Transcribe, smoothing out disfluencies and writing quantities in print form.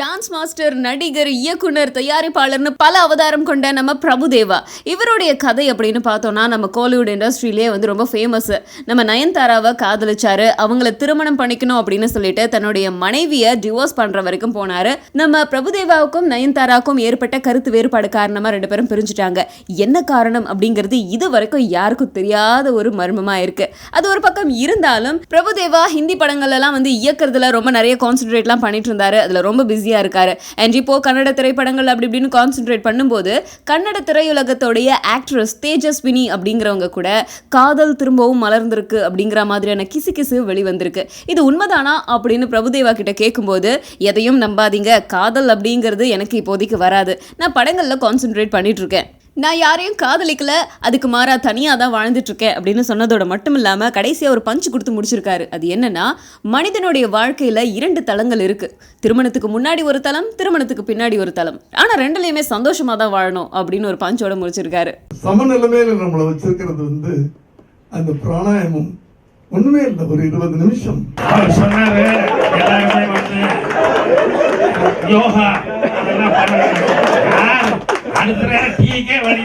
Dance master, நடிகர், இயக்குனர், தயாரிப்பாளர்னு பல அவதாரம் கொண்ட நம்ம பிரபுதேவா. இவருடைய கதை அப்படின்னு பார்த்தோம்னா நம்ம கோலிவுட் இண்டஸ்ட்ரியிலே வந்து ரொம்ப ஃபேமஸ். நம்ம நயன்தாராவை காதலிச்சாரு. அவங்கள திருமணம் பண்ணிக்கணும் அப்படின்னு சொல்லிட்டு தன்னுடைய மனைவியை டிவோர்ஸ் பண்ற வரைக்கும் போனாரு. நம்ம பிரபுதேவாவுக்கும் நயன்தாராவுக்கும் ஏற்பட்ட கருத்து வேறுபாடு காரணமா 2 பேரும் பிரிஞ்சுட்டாங்க. என்ன காரணம் அப்படிங்கிறது இது வரைக்கும் யாருக்கும் தெரியாத ஒரு மர்மமா இருக்கு. அது ஒரு பக்கம் இருந்தாலும் பிரபுதேவா ஹிந்தி படங்கள் எல்லாம் வந்து இயக்குறதுல ரொம்ப நிறைய கான்சென்ட்ரேட்லாம் பண்ணிட்டு இருந்தாரு. அதுல ரொம்ப பிஸியா இருக்காரு. அண்ட் இப்போ கன்னட திரைப்படங்கள் அப்படி இப்படின்னு கான்சென்ட்ரேட் பண்ணும்போது கன்னட திரையுலகத்தோடைய ஆக்ட்ரஸ் தேஜஸ்வினி அப்படிங்கிறவங்க கூட காதல் திரும்பவும் மலர்ந்திருக்கு அப்படிங்கிற மாதிரியான கிசு வெளிவந்திருக்கு. இது உண்மைதானா அப்படின்னு பிரபுதேவா கிட்ட கேட்கும்போது, எதையும் நம்பாதீங்க, காதல் அப்படிங்கிறது எனக்கு இப்போதைக்கு வராது, நான் படங்கள்ல கான்சென்ட்ரேட் பண்ணிட்டு இருக்கேன், நான் யாரையும் காதலிக்கல, அதுக்கு மாறா தனியாக தான் வாழ்ந்துட்டு இருக்கேன் அப்படின்னு சொன்னதோட மட்டும் இல்லாமல் கடைசியாக ஒரு பஞ்சு கொடுத்து முடிச்சிருக்காரு. அது என்னன்னா, மனிதனுடைய வாழ்க்கையில் 2 தளங்கள் இருக்கு. திருமணத்துக்கு முன்னாடி ஒரு தளம், திருமணத்துக்கு பின்னாடி ஒரு தளம். ஆனால் 2லையுமே சந்தோஷமாக தான் வாழணும் அப்படின்னு ஒரு பஞ்சோட முடிச்சிருக்காரு. சமநிலைமையில நம்மளை வச்சிருக்கிறது வந்து அந்த பிராணாயாமம் ஒண்ணுமே இல்லை. ஒரு 20 நிமிஷம் அவர் சொன்னாரு, எல்லாருமே வந்து யோகா அடுத்த டீக்கே வழி